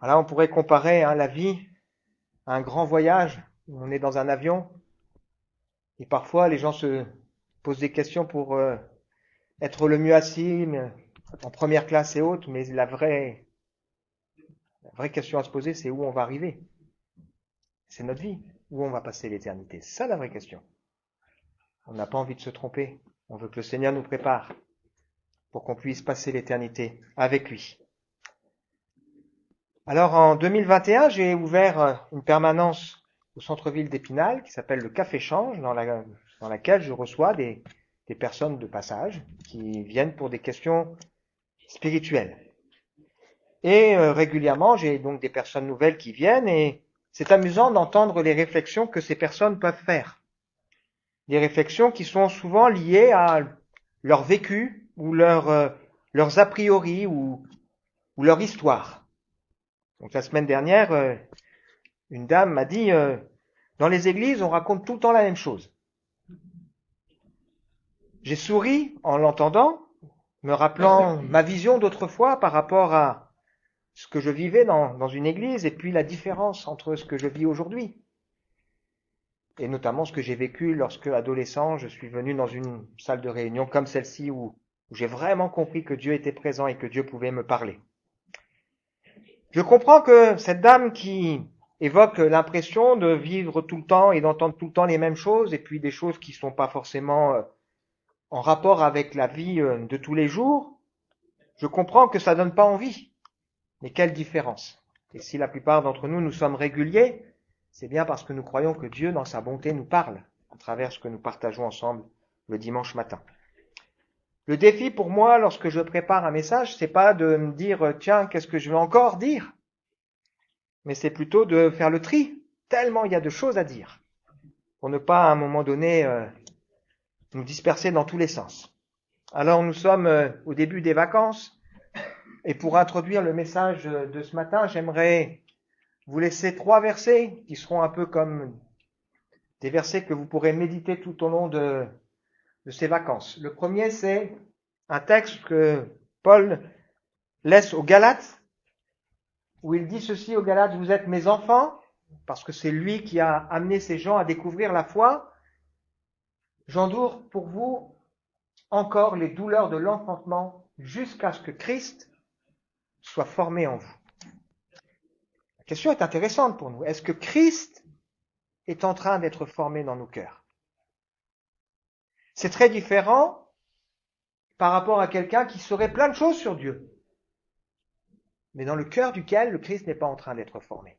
Voilà, on pourrait comparer la vie à un grand voyage où on est dans un avion et parfois les gens se posent des questions pour être le mieux assis, en première classe et autres, mais la vraie question à se poser, c'est où on va arriver. C'est notre vie, où on va passer l'éternité. C'est ça la vraie question. On n'a pas envie de se tromper. On veut que le Seigneur nous prépare pour qu'on puisse passer l'éternité avec lui. Alors en 2021, j'ai ouvert une permanence au centre-ville d'Épinal qui s'appelle le Café Change, dans laquelle je reçois des personnes de passage qui viennent pour des questions spirituelles. Et régulièrement, j'ai donc des personnes nouvelles qui viennent et c'est amusant d'entendre les réflexions que ces personnes peuvent faire. Des réflexions qui sont souvent liées à leur vécu ou leurs a priori ou leur histoire. Donc la semaine dernière, une dame m'a dit dans les églises, on raconte tout le temps la même chose. J'ai souri en l'entendant, me rappelant ma vision d'autrefois par rapport à ce que je vivais dans une église et puis la différence entre ce que je vis aujourd'hui. Et notamment ce que j'ai vécu lorsque, adolescent, je suis venu dans une salle de réunion comme celle-ci où j'ai vraiment compris que Dieu était présent et que Dieu pouvait me parler. Je comprends que cette dame qui évoque l'impression de vivre tout le temps et d'entendre tout le temps les mêmes choses et puis des choses qui ne sont pas forcément en rapport avec la vie de tous les jours, je comprends que ça donne pas envie. Mais quelle différence! Et si la plupart d'entre nous, nous sommes réguliers, c'est bien parce que nous croyons que Dieu, dans sa bonté, nous parle à travers ce que nous partageons ensemble le dimanche matin. Le défi pour moi, lorsque je prépare un message, c'est pas de me dire, tiens, qu'est-ce que je vais encore dire? Mais c'est plutôt de faire le tri, tellement il y a de choses à dire, pour ne pas, à un moment donné, nous disperser dans tous les sens. Alors, nous sommes au début des vacances, et pour introduire le message de ce matin, j'aimerais vous laisser 3 versets qui seront un peu comme des versets que vous pourrez méditer tout au long de ces vacances. Le premier, c'est un texte que Paul laisse aux Galates, où il dit ceci aux Galates: vous êtes mes enfants, parce que c'est lui qui a amené ces gens à découvrir la foi. J'endoure pour vous encore les douleurs de l'enfantement jusqu'à ce que Christ soit formé en vous. La question est intéressante pour nous. Est-ce que Christ est en train d'être formé dans nos cœurs? C'est très différent par rapport à quelqu'un qui saurait plein de choses sur Dieu, mais dans le cœur duquel le Christ n'est pas en train d'être formé.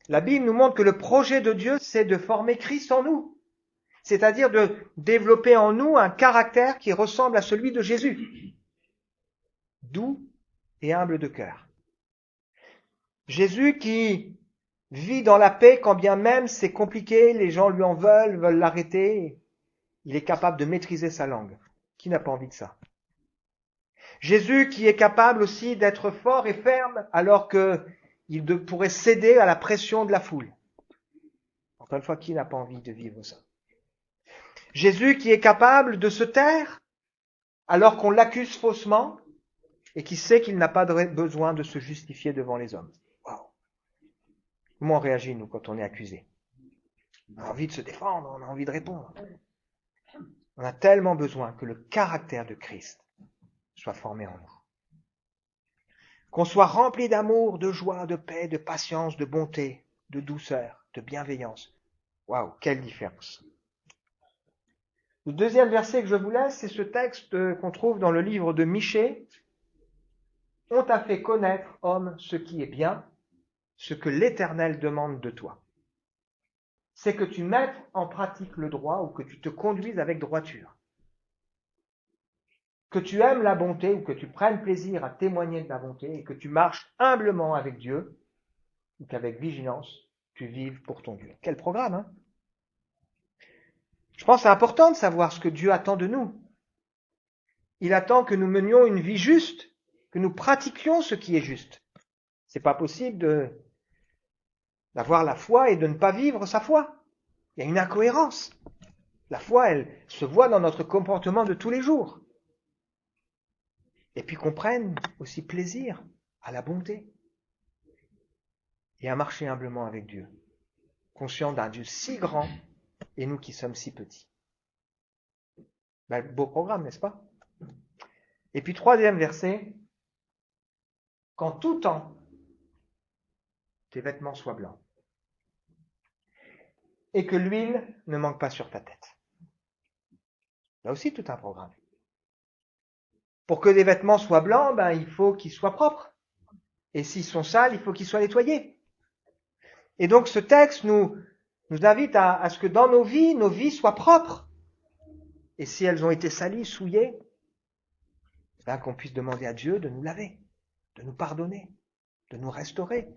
La Bible nous montre que le projet de Dieu, c'est de former Christ en nous, c'est-à-dire de développer en nous un caractère qui ressemble à celui de Jésus, doux et humble de cœur. Jésus qui vit dans la paix quand bien même c'est compliqué, les gens lui en veulent l'arrêter, il est capable de maîtriser sa langue. Qui n'a pas envie de ça? Jésus qui est capable aussi d'être fort et ferme alors qu'il pourrait céder à la pression de la foule. Encore une fois, qui n'a pas envie de vivre ça? Jésus qui est capable de se taire alors qu'on l'accuse faussement et qui sait qu'il n'a pas besoin de se justifier devant les hommes. Wow. Comment on réagit, nous, quand on est accusé? On a envie de se défendre, on a envie de répondre. On a tellement besoin que le caractère de Christ soit formé en nous. Qu'on soit rempli d'amour, de joie, de paix, de patience, de bonté, de douceur, de bienveillance. Waouh, quelle différence! Le deuxième verset que je vous laisse, c'est ce texte qu'on trouve dans le livre de Michée. On t'a fait connaître, homme, ce qui est bien, ce que l'Éternel demande de toi. C'est que tu mettes en pratique le droit ou que tu te conduises avec droiture. Que tu aimes la bonté ou que tu prennes plaisir à témoigner de la bonté et que tu marches humblement avec Dieu ou qu'avec vigilance, tu vives pour ton Dieu. Quel programme, hein? Je pense que c'est important de savoir ce que Dieu attend de nous. Il attend que nous menions une vie juste, que nous pratiquions ce qui est juste. C'est pas possible d'avoir la foi et de ne pas vivre sa foi. Il y a une incohérence. La foi, elle se voit dans notre comportement de tous les jours. Et puis qu'on prenne aussi plaisir à la bonté, et à marcher humblement avec Dieu, conscient d'un Dieu si grand et nous qui sommes si petits. Beau programme, n'est-ce pas? Et puis troisième verset, qu'en tout temps, tes vêtements soient blancs et que l'huile ne manque pas sur ta tête. Là aussi, tout un programme. Pour que les vêtements soient blancs, il faut qu'ils soient propres. Et s'ils sont sales, il faut qu'ils soient nettoyés. Et donc ce texte nous invite à ce que dans nos vies soient propres. Et si elles ont été salies, souillées, qu'on puisse demander à Dieu de nous laver, de nous pardonner, de nous restaurer.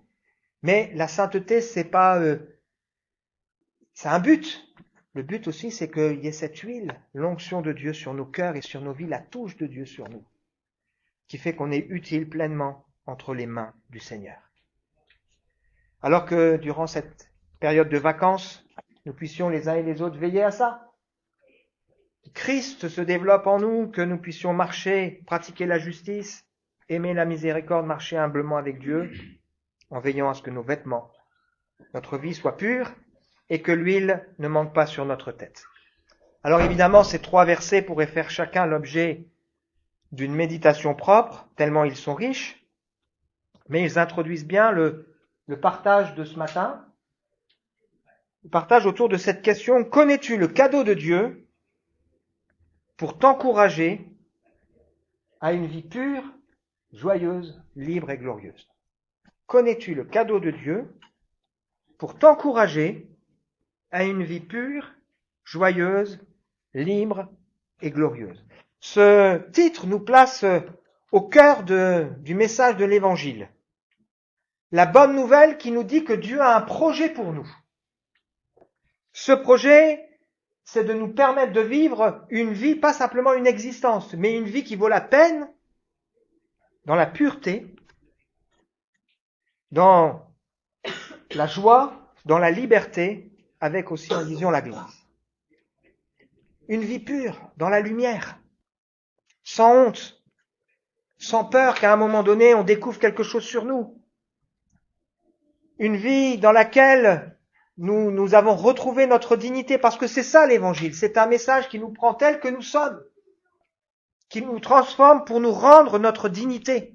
Mais la sainteté, c'est un but. Le but aussi, c'est qu'il y ait cette huile, l'onction de Dieu sur nos cœurs et sur nos vies, la touche de Dieu sur nous, qui fait qu'on est utile pleinement entre les mains du Seigneur. Alors que durant cette période de vacances, nous puissions les uns et les autres veiller à ça. Que Christ se développe en nous, que nous puissions marcher, pratiquer la justice, aimer la miséricorde, marcher humblement avec Dieu, en veillant à ce que nos vêtements, notre vie soit pure et que l'huile ne manque pas sur notre tête. Alors évidemment, ces 3 versets pourraient faire chacun l'objet d'une méditation propre, tellement ils sont riches, mais ils introduisent bien le partage de ce matin, le partage autour de cette question: connais-tu le cadeau de Dieu pour t'encourager à une vie pure, joyeuse, libre et glorieuse? Connais-tu le cadeau de Dieu pour t'encourager à une vie pure, joyeuse, libre et glorieuse? Ce titre nous place au cœur du message de l'Évangile. La bonne nouvelle qui nous dit que Dieu a un projet pour nous. Ce projet, c'est de nous permettre de vivre une vie, pas simplement une existence, mais une vie qui vaut la peine, dans la pureté, dans la joie, dans la liberté, avec aussi en vision la gloire. Une vie pure, dans la lumière, sans honte, sans peur qu'à un moment donné on découvre quelque chose sur nous. Une vie dans laquelle nous avons retrouvé notre dignité, parce que c'est ça l'Évangile, c'est un message qui nous prend tel que nous sommes, qui nous transforme pour nous rendre notre dignité.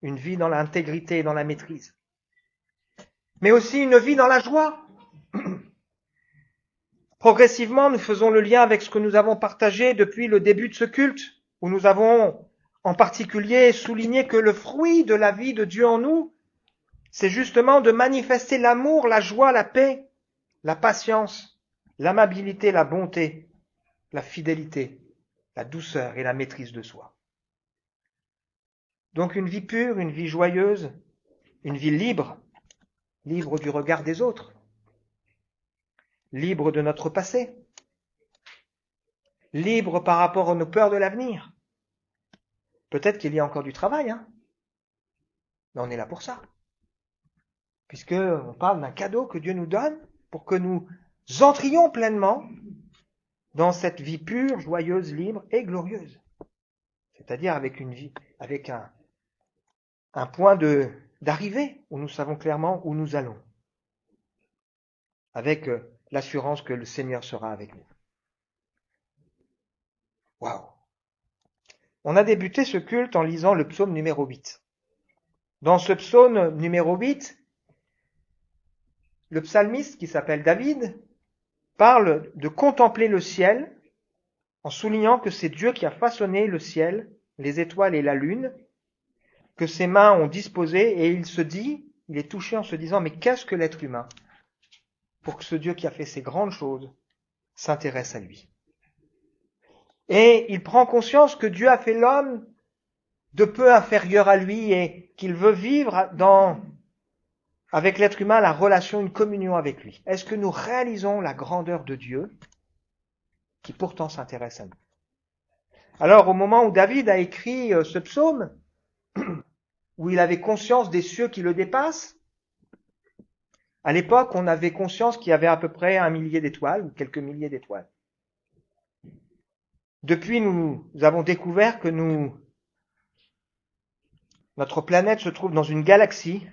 Une vie dans l'intégrité et dans la maîtrise. Mais aussi une vie dans la joie. Progressivement, nous faisons le lien avec ce que nous avons partagé depuis le début de ce culte, où nous avons en particulier souligné que le fruit de la vie de Dieu en nous, c'est justement de manifester l'amour, la joie, la paix, la patience, l'amabilité, la bonté, la fidélité, la douceur et la maîtrise de soi. Donc une vie pure, une vie joyeuse, une vie libre, libre du regard des autres, libre de notre passé, libre par rapport à nos peurs de l'avenir. Peut-être qu'il y a encore du travail, mais on est là pour ça. Puisqu'on parle d'un cadeau que Dieu nous donne pour que nous entrions pleinement dans cette vie pure, joyeuse, libre et glorieuse. C'est-à-dire avec une vie, avec un point d'arrivée où nous savons clairement où nous allons. Avec l'assurance que le Seigneur sera avec nous. Waouh! On a débuté ce culte en lisant le psaume numéro 8. Dans ce psaume numéro 8, le psalmiste, qui s'appelle David, parle de contempler le ciel en soulignant que c'est Dieu qui a façonné le ciel, les étoiles et la lune, que ses mains ont disposé, et il est touché en se disant: mais qu'est-ce que l'être humain pour que ce Dieu qui a fait ces grandes choses s'intéresse à lui? Et il prend conscience que Dieu a fait l'homme de peu inférieur à lui et qu'il veut vivre avec l'être humain la relation, une communion avec lui. Est-ce que nous réalisons la grandeur de Dieu qui pourtant s'intéresse à nous? Alors au moment où David a écrit ce psaume, où il avait conscience des cieux qui le dépassent, à l'époque on avait conscience qu'il y avait à peu près 1 millier d'étoiles ou quelques milliers d'étoiles. Depuis, nous avons découvert que nous Notre planète se trouve dans une galaxie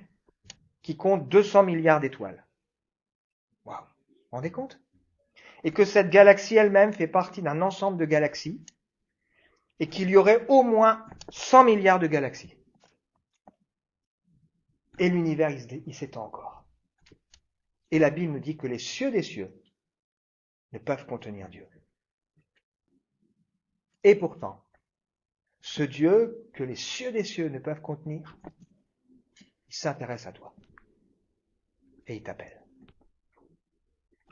qui compte 200 milliards d'étoiles. Waouh, vous vous rendez compte? Et que cette galaxie elle-même fait partie d'un ensemble de galaxies, et qu'il y aurait au moins 100 milliards de galaxies. Et l'univers, il s'étend encore. Et la Bible nous dit que les cieux des cieux ne peuvent contenir Dieu. Et pourtant, ce Dieu que les cieux des cieux ne peuvent contenir, il s'intéresse à toi. Et il t'appelle.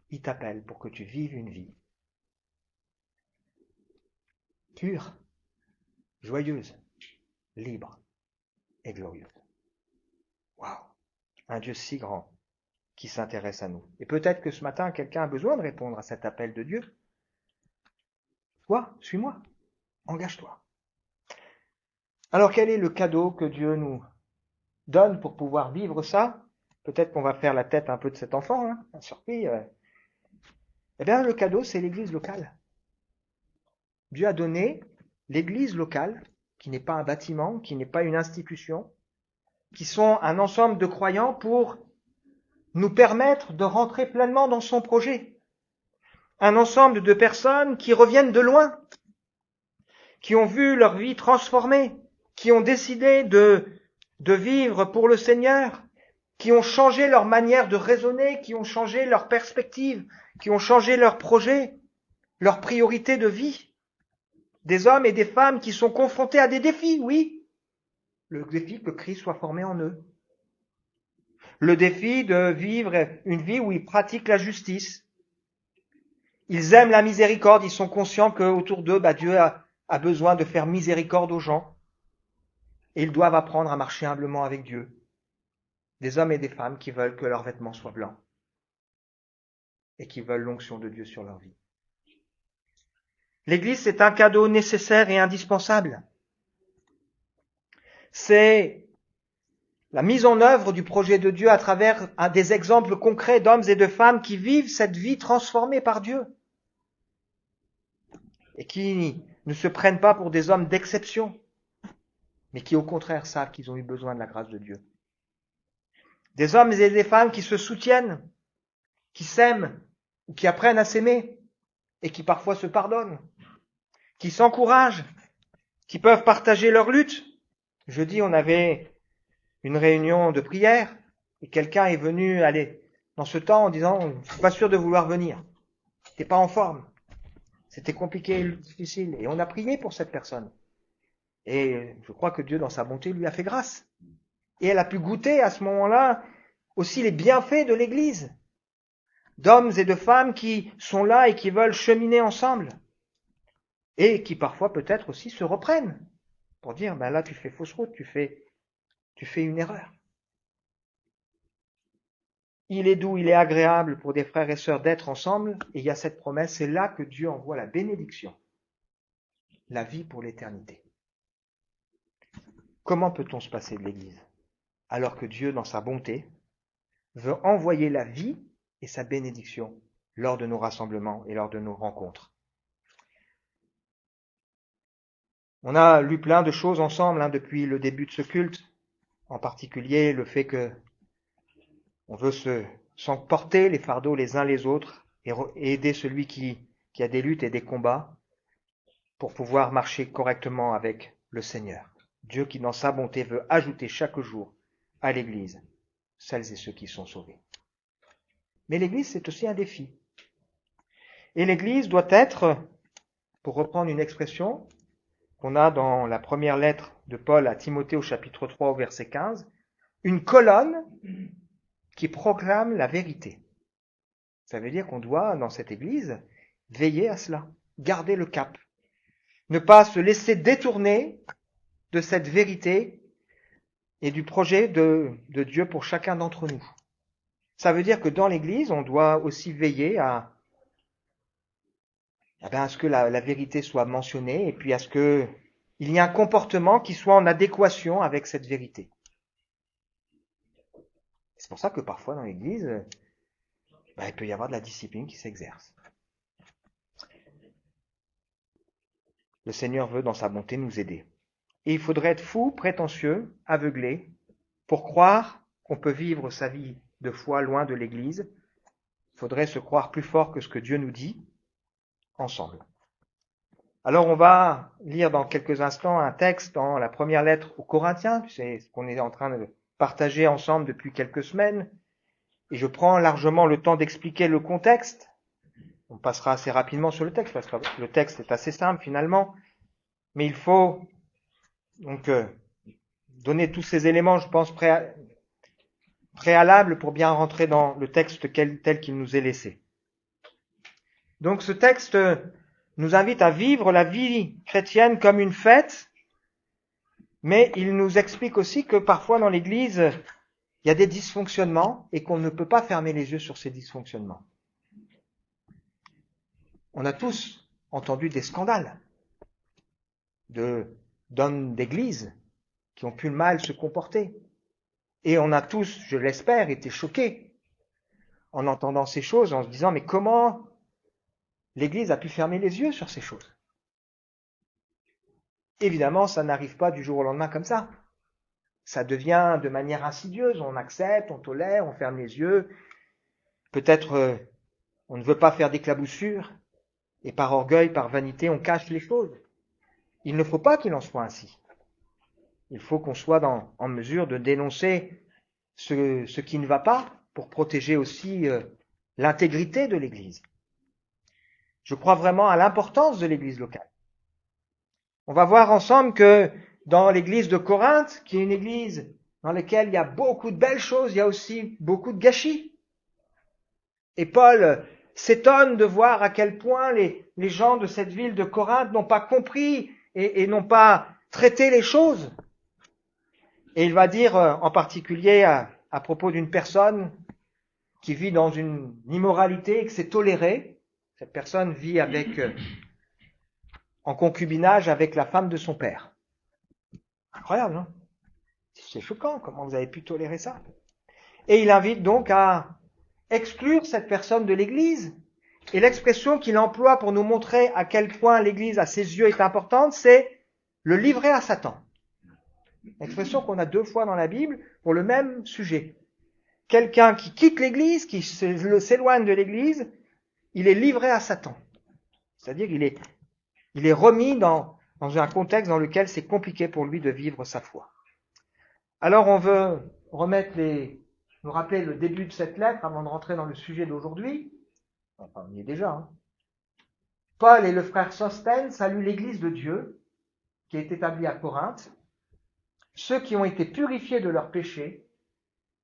Il t'appelle pour que tu vives une vie pure, joyeuse, libre et glorieuse. Waouh! Un Dieu si grand qui s'intéresse à nous. Et peut-être que ce matin, quelqu'un a besoin de répondre à cet appel de Dieu. Toi, suis-moi, engage-toi. Alors quel est le cadeau que Dieu nous donne pour pouvoir vivre ça? Peut-être qu'on va faire la tête un peu de cet enfant, surpris. Eh bien, le cadeau, c'est l'église locale. Dieu a donné l'église locale, qui n'est pas un bâtiment, qui n'est pas une institution, qui sont un ensemble de croyants pour nous permettre de rentrer pleinement dans son projet. Un ensemble de personnes qui reviennent de loin, qui ont vu leur vie transformée, qui ont décidé de vivre pour le Seigneur, qui ont changé leur manière de raisonner, qui ont changé leur perspective, qui ont changé leur projet, leur priorité de vie. Des hommes et des femmes qui sont confrontés à des défis, oui. Le défi que Christ soit formé en eux. Le défi de vivre une vie où ils pratiquent la justice. Ils aiment la miséricorde, ils sont conscients qu'autour d'eux, Dieu a besoin de faire miséricorde aux gens. Et ils doivent apprendre à marcher humblement avec Dieu. Des hommes et des femmes qui veulent que leurs vêtements soient blancs. Et qui veulent l'onction de Dieu sur leur vie. L'Église, c'est un cadeau nécessaire et indispensable. C'est la mise en œuvre du projet de Dieu à travers des exemples concrets d'hommes et de femmes qui vivent cette vie transformée par Dieu. Et qui ne se prennent pas pour des hommes d'exception, mais qui au contraire savent qu'ils ont eu besoin de la grâce de Dieu. Des hommes et des femmes qui se soutiennent, qui s'aiment, ou qui apprennent à s'aimer, et qui parfois se pardonnent, qui s'encouragent, qui peuvent partager leur lutte. Jeudi, on avait une réunion de prière, et quelqu'un est venu aller dans ce temps en disant « Je suis pas sûr de vouloir venir. T'es pas en forme. C'était compliqué et difficile. » Et on a prié pour cette personne. Et je crois que Dieu, dans sa bonté, lui a fait grâce. Et elle a pu goûter à ce moment-là aussi les bienfaits de l'Église. D'hommes et de femmes qui sont là et qui veulent cheminer ensemble. Et qui parfois peut-être aussi se reprennent. Pour dire, là tu fais fausse route, tu fais une erreur. Il est doux, il est agréable pour des frères et sœurs d'être ensemble. Et il y a cette promesse, c'est là que Dieu envoie la bénédiction. La vie pour l'éternité. Comment peut-on se passer de l'Église alors que Dieu, dans sa bonté, veut envoyer la vie et sa bénédiction lors de nos rassemblements et lors de nos rencontres? On a lu plein de choses ensemble depuis le début de ce culte, en particulier le fait que on veut s'emporter les fardeaux les uns les autres et aider celui qui a des luttes et des combats pour pouvoir marcher correctement avec le Seigneur. Dieu qui, dans sa bonté, veut ajouter chaque jour à l'Église celles et ceux qui sont sauvés. Mais l'Église, c'est aussi un défi. Et l'Église doit être, pour reprendre une expression qu'on a dans la première lettre de Paul à Timothée au chapitre 3 au verset 15, une colonne qui proclame la vérité. Ça veut dire qu'on doit, dans cette Église, veiller à cela, garder le cap, ne pas se laisser détourner de cette vérité et du projet de Dieu pour chacun d'entre nous. Ça veut dire que dans l'Église, on doit aussi veiller à ce que la vérité soit mentionnée et puis à ce que il y ait un comportement qui soit en adéquation avec cette vérité. C'est pour ça que parfois dans l'Église, il peut y avoir de la discipline qui s'exerce. Le Seigneur veut, dans sa bonté, nous aider. Et il faudrait être fou, prétentieux, aveuglé, pour croire qu'on peut vivre sa vie de foi loin de l'Église. Il faudrait se croire plus fort que ce que Dieu nous dit, ensemble. Alors on va lire dans quelques instants un texte dans la première lettre aux Corinthiens, c'est ce qu'on est en train de partager ensemble depuis quelques semaines, et je prends largement le temps d'expliquer le contexte. On passera assez rapidement sur le texte, parce que le texte est assez simple finalement, mais il faut donc donner tous ces éléments, je pense, préalables pour bien rentrer dans le texte tel qu'il nous est laissé. Donc ce texte nous invite à vivre la vie chrétienne comme une fête, mais il nous explique aussi que parfois dans l'Église, il y a des dysfonctionnements et qu'on ne peut pas fermer les yeux sur ces dysfonctionnements. On a tous entendu des scandales d'hommes d'Église qui ont pu mal se comporter. Et on a tous, je l'espère, été choqués en entendant ces choses, en se disant, mais comment l'Église a pu fermer les yeux sur ces choses? Évidemment, ça n'arrive pas du jour au lendemain comme ça. Ça devient de manière insidieuse, on accepte, on tolère, on ferme les yeux. Peut-être on ne veut pas faire d'éclaboussures, et par orgueil, par vanité, on cache les choses. Il ne faut pas qu'il en soit ainsi. Il faut qu'on soit en mesure de dénoncer ce qui ne va pas pour protéger aussi l'intégrité de l'Église. Je crois vraiment à l'importance de l'Église locale. On va voir ensemble que dans l'Église de Corinthe, qui est une Église dans laquelle il y a beaucoup de belles choses, il y a aussi beaucoup de gâchis. Et Paul s'étonne de voir à quel point les gens de cette ville de Corinthe n'ont pas compris et n'ont pas traité les choses. Et il va dire en particulier à propos d'une personne qui vit dans une immoralité et que c'est toléré. Cette personne vit en concubinage avec la femme de son père. Incroyable, non? C'est choquant, comment vous avez pu tolérer ça? Et il invite donc à exclure cette personne de l'Église. Et l'expression qu'il emploie pour nous montrer à quel point l'Église à ses yeux est importante, c'est le livrer à Satan. L'expression qu'on a 2 fois dans la Bible pour le même sujet. Quelqu'un qui quitte l'Église, qui s'éloigne de l'Église, il est livré à Satan. C'est-à-dire il est remis dans un contexte dans lequel c'est compliqué pour lui de vivre sa foi. Alors on veut nous rappeler le début de cette lettre avant de rentrer dans le sujet d'aujourd'hui. Enfin, on y est déjà. Hein. Paul et le frère Sosthène saluent l'Église de Dieu qui est établie à Corinthe, ceux qui ont été purifiés de leurs péchés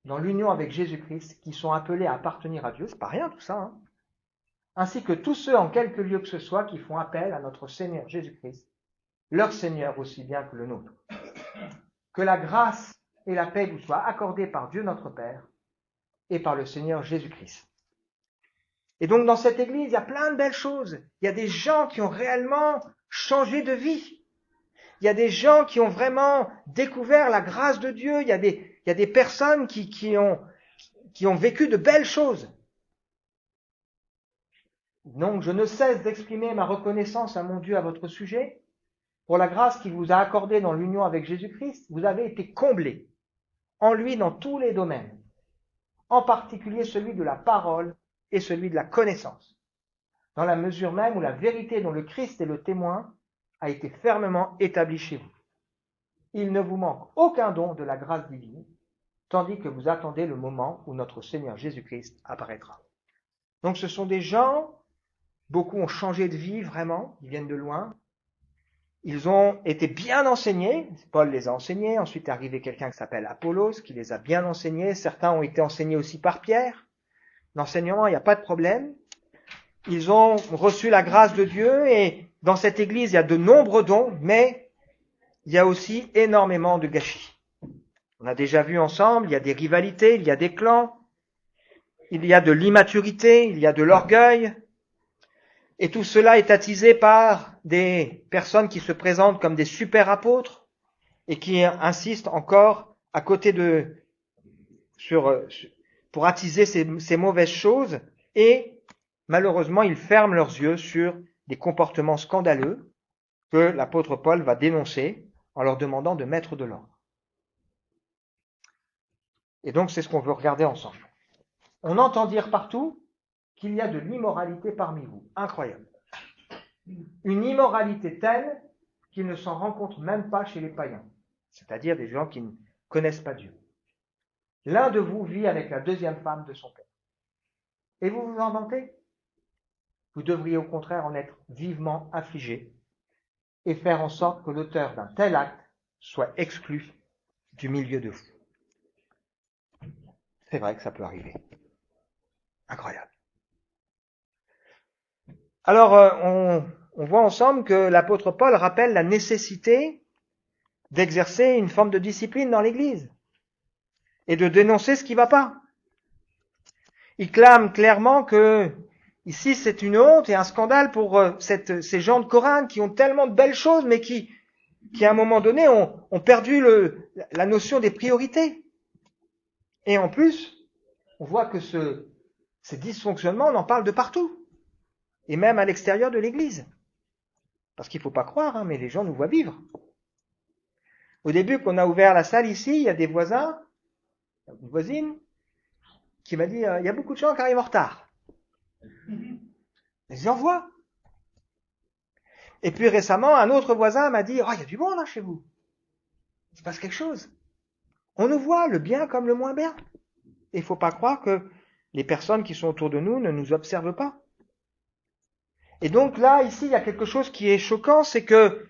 dans l'union avec Jésus-Christ, qui sont appelés à appartenir à Dieu, c'est pas rien tout ça, hein, ainsi que tous ceux en quelque lieu que ce soit qui font appel à notre Seigneur Jésus-Christ, leur Seigneur aussi bien que le nôtre. Que la grâce et la paix vous soient accordées par Dieu notre Père et par le Seigneur Jésus-Christ. Et donc dans cette église, il y a plein de belles choses. Il y a des gens qui ont réellement changé de vie. Il y a des gens qui ont vraiment découvert la grâce de Dieu. Il y a des personnes qui ont vécu de belles choses. Donc je ne cesse d'exprimer ma reconnaissance à mon Dieu à votre sujet pour la grâce qu'il vous a accordée dans l'union avec Jésus-Christ. Vous avez été comblés en lui dans tous les domaines, en particulier celui de la parole et celui de la connaissance, dans la mesure même où la vérité dont le Christ est le témoin a été fermement établie chez vous. Il ne vous manque aucun don de la grâce divine, tandis que vous attendez le moment où notre Seigneur Jésus-Christ apparaîtra. Donc ce sont des gens, beaucoup ont changé de vie vraiment, ils viennent de loin, ils ont été bien enseignés, Paul les a enseignés, ensuite est arrivé quelqu'un qui s'appelle Apollos, qui les a bien enseignés, certains ont été enseignés aussi par Pierre. L'enseignement, il n'y a pas de problème. Ils ont reçu la grâce de Dieu et dans cette église, il y a de nombreux dons, mais il y a aussi énormément de gâchis. On a déjà vu ensemble, il y a des rivalités, il y a des clans, il y a de l'immaturité, il y a de l'orgueil. Et tout cela est attisé par des personnes qui se présentent comme des super apôtres et qui insistent encore à côté pour attiser ces mauvaises choses. Et malheureusement, ils ferment leurs yeux sur des comportements scandaleux que l'apôtre Paul va dénoncer en leur demandant de mettre de l'ordre. Et donc c'est ce qu'on veut regarder ensemble. On entend dire partout qu'il y a de l'immoralité parmi vous. Incroyable. Une immoralité telle qu'il ne s'en rencontre même pas chez les païens, c'est-à-dire des gens qui ne connaissent pas Dieu. L'un de vous vit avec la deuxième femme de son père. Et vous vous en vantez? Vous devriez au contraire en être vivement affligé et faire en sorte que l'auteur d'un tel acte soit exclu du milieu de vous. C'est vrai que ça peut arriver. Incroyable. Alors, on voit ensemble que l'apôtre Paul rappelle la nécessité d'exercer une forme de discipline dans l'Église et de dénoncer ce qui ne va pas. Il clame clairement que ici c'est une honte et un scandale pour ces gens de Corinthe qui ont tellement de belles choses, mais qui à un moment donné ont perdu la notion des priorités. Et en plus, on voit que ces dysfonctionnements, on en parle de partout, et même à l'extérieur de l'Église. Parce qu'il ne faut pas croire, mais les gens nous voient vivre. Au début, qu'on a ouvert la salle ici, il y a des voisins, une voisine, qui m'a dit, il y a beaucoup de gens qui arrivent en retard. Mais j'en vois. Et puis récemment, un autre voisin m'a dit, il y a du monde chez vous. Il se passe quelque chose. On nous voit, le bien comme le moins bien. Et il ne faut pas croire que les personnes qui sont autour de nous ne nous observent pas. Et donc là, ici, il y a quelque chose qui est choquant, c'est que,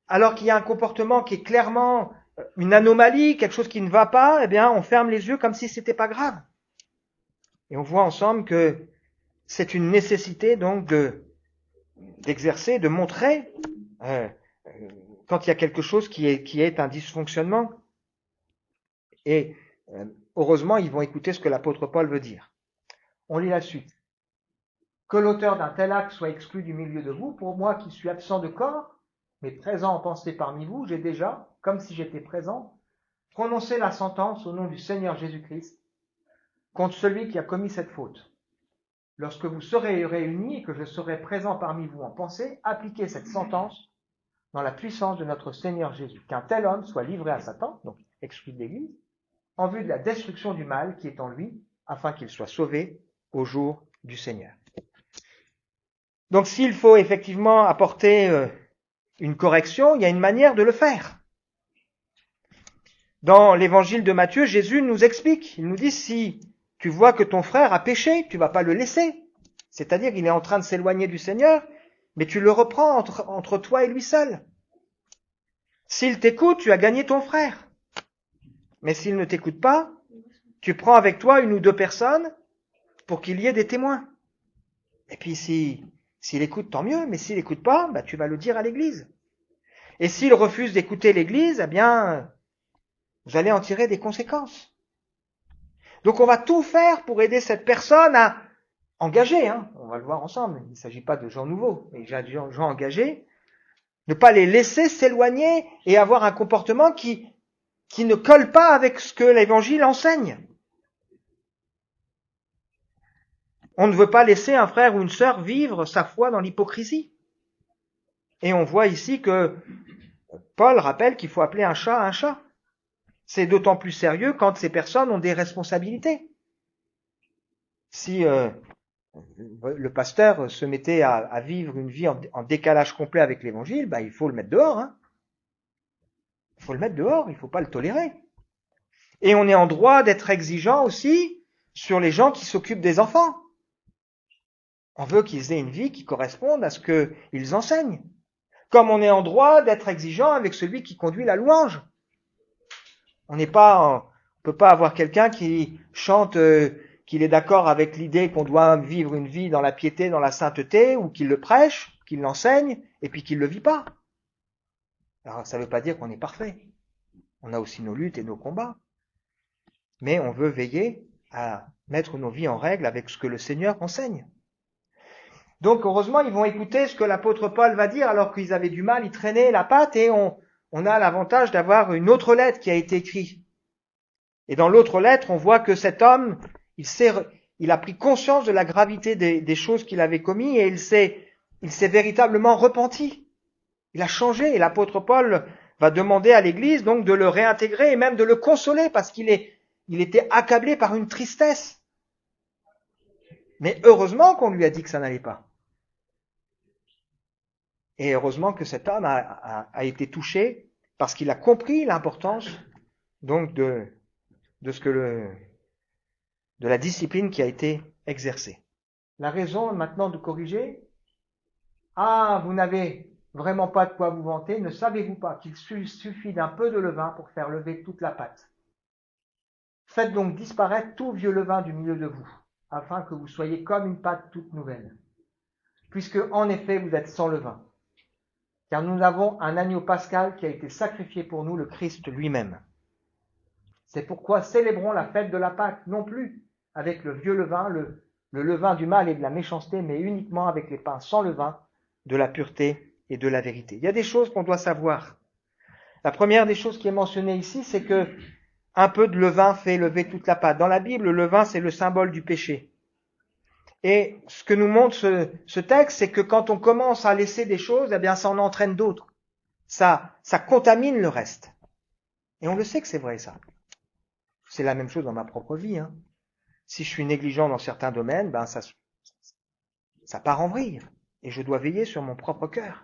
alors qu'il y a un comportement qui est clairement une anomalie, quelque chose qui ne va pas, eh bien, on ferme les yeux comme si c'était pas grave. Et on voit ensemble que c'est une nécessité donc d'exercer, de montrer quand il y a quelque chose qui est un dysfonctionnement. Et heureusement, ils vont écouter ce que l'apôtre Paul veut dire. On lit la suite. Que l'auteur d'un tel acte soit exclu du milieu de vous, pour moi qui suis absent de corps, mais présent en pensée parmi vous, j'ai déjà, comme si j'étais présent, prononcé la sentence au nom du Seigneur Jésus-Christ contre celui qui a commis cette faute. Lorsque vous serez réunis et que je serai présent parmi vous en pensée, appliquez cette sentence dans la puissance de notre Seigneur Jésus. Qu'un tel homme soit livré à Satan, donc exclu de l'Église, en vue de la destruction du mal qui est en lui, afin qu'il soit sauvé au jour du Seigneur. Donc s'il faut effectivement apporter une correction, il y a une manière de le faire. Dans l'évangile de Matthieu, Jésus nous explique, il nous dit, si tu vois que ton frère a péché, tu vas pas le laisser. C'est-à-dire, il est en train de s'éloigner du Seigneur, mais tu le reprends entre toi et lui seul. S'il t'écoute, tu as gagné ton frère. Mais s'il ne t'écoute pas, tu prends avec toi une ou deux personnes pour qu'il y ait des témoins. Et puis s'il écoute, tant mieux, mais s'il n'écoute pas, tu vas le dire à l'Église. Et s'il refuse d'écouter l'Église, eh bien, vous allez en tirer des conséquences. Donc on va tout faire pour aider cette personne à engager, on va le voir ensemble, il ne s'agit pas de gens nouveaux, mais de gens engagés, ne pas les laisser s'éloigner et avoir un comportement qui ne colle pas avec ce que l'Évangile enseigne. On ne veut pas laisser un frère ou une sœur vivre sa foi dans l'hypocrisie. Et on voit ici que Paul rappelle qu'il faut appeler un chat un chat. C'est d'autant plus sérieux quand ces personnes ont des responsabilités. Si le pasteur se mettait à vivre une vie en décalage complet avec l'Évangile, il faut le mettre dehors. Il faut le mettre dehors, il ne faut pas le tolérer. Et on est en droit d'être exigeant aussi sur les gens qui s'occupent des enfants. On veut qu'ils aient une vie qui corresponde à ce qu'ils enseignent. Comme on est en droit d'être exigeant avec celui qui conduit la louange. On peut pas avoir quelqu'un qui chante qu'il est d'accord avec l'idée qu'on doit vivre une vie dans la piété, dans la sainteté, ou qu'il le prêche, qu'il l'enseigne, et puis qu'il le vit pas. Alors ça ne veut pas dire qu'on est parfait. On a aussi nos luttes et nos combats. Mais on veut veiller à mettre nos vies en règle avec ce que le Seigneur enseigne. Donc heureusement, ils vont écouter ce que l'apôtre Paul va dire, alors qu'ils avaient du mal, ils traînaient la patte, et on a l'avantage d'avoir une autre lettre qui a été écrite. Et dans l'autre lettre, on voit que cet homme, il a pris conscience de la gravité des choses qu'il avait commises, et il s'est véritablement repenti. Il a changé, et l'apôtre Paul va demander à l'Église donc de le réintégrer et même de le consoler parce qu'il était accablé par une tristesse. Mais heureusement qu'on lui a dit que ça n'allait pas. Et heureusement que cet homme a été touché parce qu'il a compris l'importance donc de la discipline qui a été exercée. La raison maintenant de corriger, vous n'avez vraiment pas de quoi vous vanter, ne savez-vous pas qu'il suffit d'un peu de levain pour faire lever toute la pâte? Faites donc disparaître tout vieux levain du milieu de vous, afin que vous soyez comme une pâte toute nouvelle, puisque en effet vous êtes sans levain. Car nous avons un agneau pascal qui a été sacrifié pour nous, le Christ lui-même. C'est pourquoi célébrons la fête de la Pâque, non plus avec le vieux levain, le levain du mal et de la méchanceté, mais uniquement avec les pains sans levain, de la pureté et de la vérité. Il y a des choses qu'on doit savoir. La première des choses qui est mentionnée ici, c'est que un peu de levain fait lever toute la pâte. Dans la Bible, le levain, c'est le symbole du péché. Et ce que nous montre ce texte, c'est que quand on commence à laisser des choses, eh bien, ça en entraîne d'autres. Ça contamine le reste. Et on le sait que c'est vrai, ça. C'est la même chose dans ma propre vie, hein. Si je suis négligent dans certains domaines, ben, ça part en vrille. Et je dois veiller sur mon propre cœur.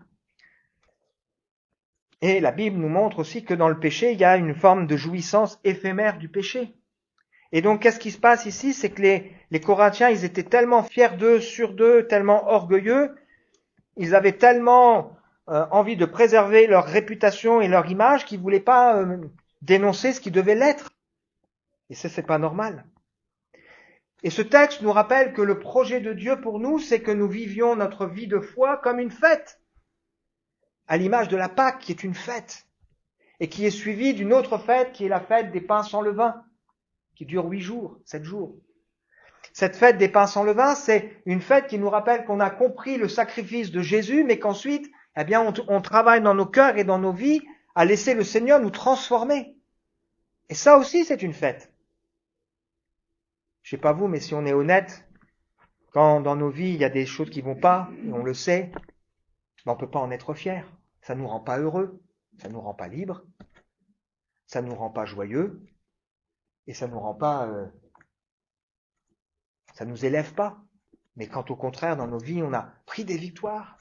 Et la Bible nous montre aussi que dans le péché, il y a une forme de jouissance éphémère du péché. Et donc, qu'est-ce qui se passe ici? C'est que les Corinthiens, ils étaient tellement fiers d'eux, sûrs d'eux, tellement orgueilleux, ils avaient tellement envie de préserver leur réputation et leur image qu'ils voulaient pas dénoncer ce qui devait l'être. Et ça, c'est pas normal. Et ce texte nous rappelle que le projet de Dieu pour nous, c'est que nous vivions notre vie de foi comme une fête, à l'image de la Pâque, qui est une fête, et qui est suivie d'une autre fête, qui est la fête des pains sans levain, qui dure 8 jours, 7 jours. Cette fête des pains sans levain, c'est une fête qui nous rappelle qu'on a compris le sacrifice de Jésus, mais qu'ensuite, eh bien, on travaille dans nos cœurs et dans nos vies à laisser le Seigneur nous transformer. Et ça aussi, c'est une fête. Je sais pas vous, mais si on est honnête, quand dans nos vies, il y a des choses qui vont pas, et on le sait, ben on peut pas en être fier. Ça nous rend pas heureux, ça nous rend pas libres, ça nous rend pas joyeux, et ça nous rend pas, ça nous élève pas. Mais quand au contraire, dans nos vies, on a pris des victoires,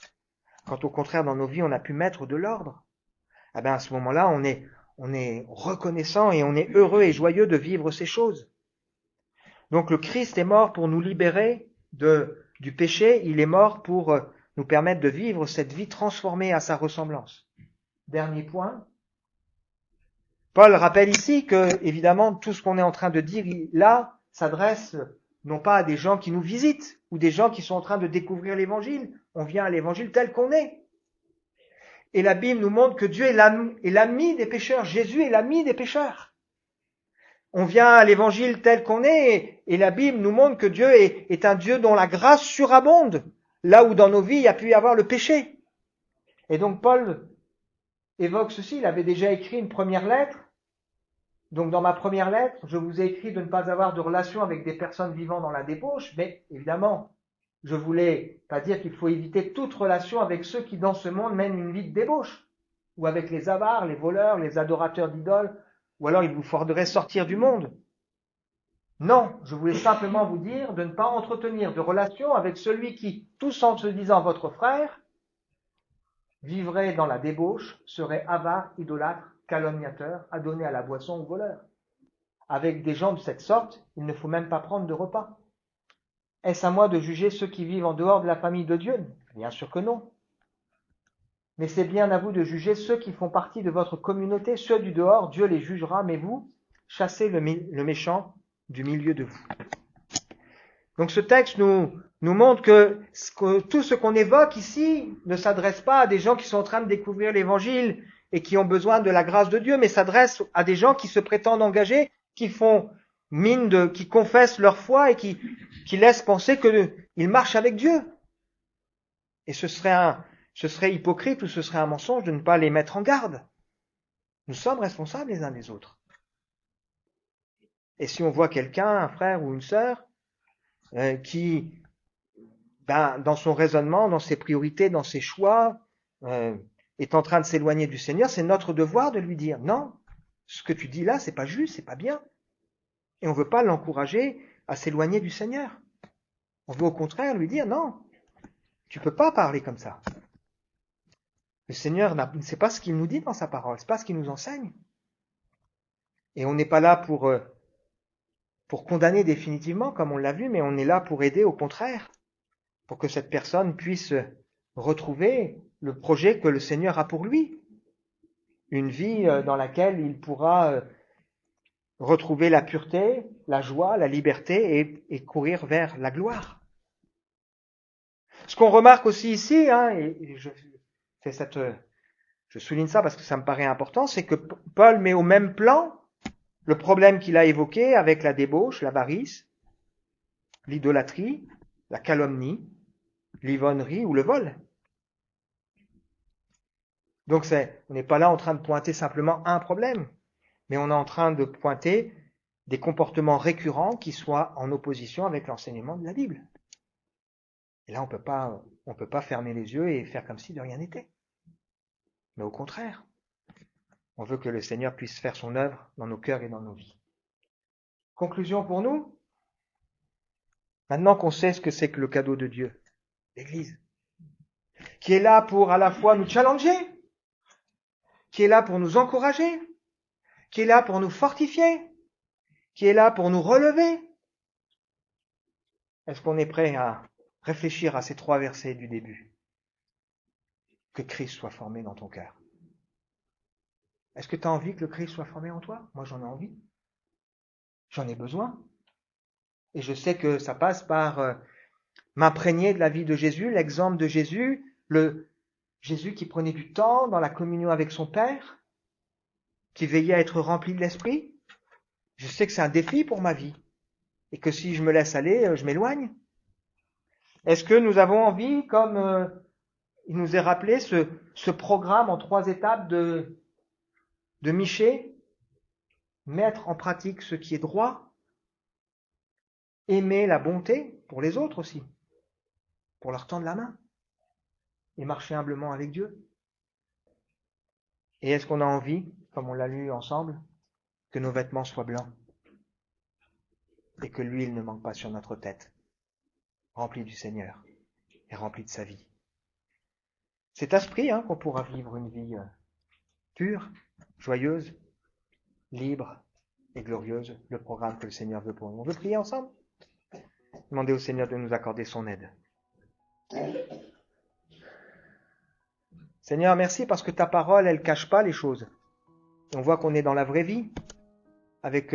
quand au contraire, dans nos vies, on a pu mettre de l'ordre, eh ben, à ce moment-là, on est reconnaissant et on est heureux et joyeux de vivre ces choses. Donc le Christ est mort pour nous libérer du péché, il est mort pour nous permettre de vivre cette vie transformée à sa ressemblance. Dernier point. Paul rappelle ici que, évidemment, tout ce qu'on est en train de dire là s'adresse non pas à des gens qui nous visitent ou des gens qui sont en train de découvrir l'Évangile. On vient à l'Évangile tel qu'on est. Et la Bible nous montre que Dieu est l'ami des pécheurs. Jésus est l'ami des pécheurs. On vient à l'Évangile tel qu'on est et la Bible nous montre que Dieu est un Dieu dont la grâce surabonde, là où dans nos vies il y a pu y avoir le péché. Et donc Paul évoque ceci, il avait déjà écrit une première lettre. Donc dans ma première lettre, je vous ai écrit de ne pas avoir de relation avec des personnes vivant dans la débauche, mais évidemment, je voulais pas dire qu'il faut éviter toute relation avec ceux qui dans ce monde mènent une vie de débauche, ou avec les avares, les voleurs, les adorateurs d'idoles, ou alors il vous faudrait sortir du monde. Non, je voulais simplement vous dire de ne pas entretenir de relation avec celui qui, tous en se disant votre frère, vivrait dans la débauche, serait avare, idolâtre, calomniateur, adonné à la boisson ou voleur. Avec des gens de cette sorte, il ne faut même pas prendre de repas. Est-ce à moi de juger ceux qui vivent en dehors de la famille de Dieu? Bien sûr que non. Mais c'est bien à vous de juger ceux qui font partie de votre communauté, ceux du dehors, Dieu les jugera, mais vous, chassez le méchant du milieu de vous. Donc ce texte nous montre que tout ce qu'on évoque ici ne s'adresse pas à des gens qui sont en train de découvrir l'Évangile et qui ont besoin de la grâce de Dieu, mais s'adresse à des gens qui se prétendent engagés, qui font qui confessent leur foi et qui laissent penser qu'ils marchent avec Dieu. Et ce serait hypocrite ou ce serait un mensonge de ne pas les mettre en garde. Nous sommes responsables les uns des autres. Et si on voit quelqu'un, un frère ou une sœur, qui, dans son raisonnement, dans ses priorités, dans ses choix, est en train de s'éloigner du Seigneur, c'est notre devoir de lui dire, non, ce que tu dis là, c'est pas juste, c'est pas bien. Et on veut pas l'encourager à s'éloigner du Seigneur. On veut au contraire lui dire, non, tu peux pas parler comme ça. Le Seigneur, c'est pas ce qu'il nous dit dans sa parole, c'est pas ce qu'il nous enseigne. Et on n'est pas là pour condamner définitivement, comme on l'a vu, mais on est là pour aider au contraire, pour que cette personne puisse retrouver le projet que le Seigneur a pour lui. Une vie dans laquelle il pourra retrouver la pureté, la joie, la liberté et courir vers la gloire. Ce qu'on remarque aussi ici, et je souligne ça parce que ça me paraît important, c'est que Paul met au même plan le problème qu'il a évoqué avec la débauche, l'avarice, l'idolâtrie, la calomnie, l'ivonnerie ou le vol. Donc on n'est pas là en train de pointer simplement un problème, mais on est en train de pointer des comportements récurrents qui soient en opposition avec l'enseignement de la Bible. Et là, on peut pas fermer les yeux et faire comme si de rien n'était. Mais au contraire, on veut que le Seigneur puisse faire son œuvre dans nos cœurs et dans nos vies. Conclusion pour nous. Maintenant qu'on sait ce que c'est que le cadeau de Dieu, l'Église, qui est là pour à la fois nous challenger, qui est là pour nous encourager, qui est là pour nous fortifier, qui est là pour nous relever. Est-ce qu'on est prêt à réfléchir à ces 3 versets du début? Que Christ soit formé dans ton cœur. Est-ce que tu as envie que le Christ soit formé en toi? Moi, j'en ai envie. J'en ai besoin. Et je sais que ça passe par m'imprégner de la vie de Jésus, l'exemple de Jésus, le Jésus qui prenait du temps dans la communion avec son Père, qui veillait à être rempli de l'Esprit. Je sais que c'est un défi pour ma vie. Et que si je me laisse aller, je m'éloigne. Est-ce que nous avons envie, comme il nous est rappelé, ce programme en 3 étapes de Michée, mettre en pratique ce qui est droit, aimer la bonté pour les autres aussi, pour leur tendre la main, et marcher humblement avec Dieu. Et est-ce qu'on a envie, comme on l'a lu ensemble, que nos vêtements soient blancs et que l'huile ne manque pas sur notre tête, remplie du Seigneur et remplie de sa vie. C'est à ce prix qu'on pourra vivre une vie pure, joyeuse, libre et glorieuse, le programme que le Seigneur veut pour nous. On veut prier ensemble? Demander au Seigneur de nous accorder son aide. Seigneur, merci parce que ta parole, elle cache pas les choses. On voit qu'on est dans la vraie vie, avec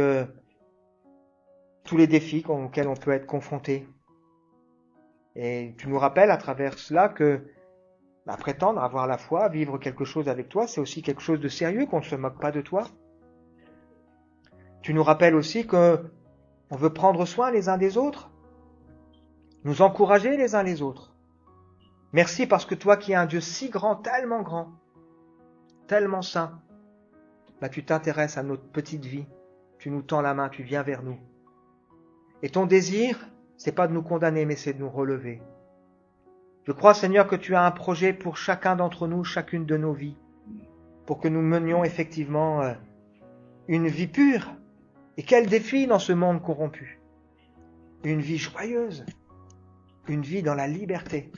tous les défis auxquels on peut être confronté. Et tu nous rappelles à travers cela que prétendre avoir la foi, vivre quelque chose avec toi, c'est aussi quelque chose de sérieux, qu'on ne se moque pas de toi. Tu nous rappelles aussi que on veut prendre soin les uns des autres, nous encourager les uns les autres. Merci parce que toi qui es un Dieu si grand, tellement saint, tu t'intéresses à notre petite vie, tu nous tends la main, tu viens vers nous. Et ton désir, c'est pas de nous condamner, mais c'est de nous relever. Je crois, Seigneur, que tu as un projet pour chacun d'entre nous, chacune de nos vies, pour que nous menions effectivement une vie pure. Et quel défi dans ce monde corrompu! Une vie joyeuse, une vie dans la liberté,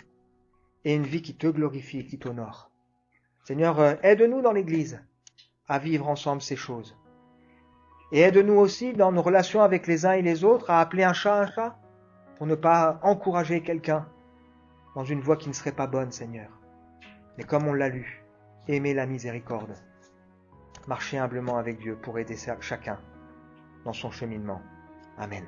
et une vie qui te glorifie et qui t'honore. Seigneur, aide-nous dans l'Église à vivre ensemble ces choses. Et aide-nous aussi dans nos relations avec les uns et les autres à appeler un chat, pour ne pas encourager quelqu'un dans une voie qui ne serait pas bonne, Seigneur. Mais comme on l'a lu, aimer la miséricorde, marcher humblement avec Dieu pour aider chacun dans son cheminement. Amen.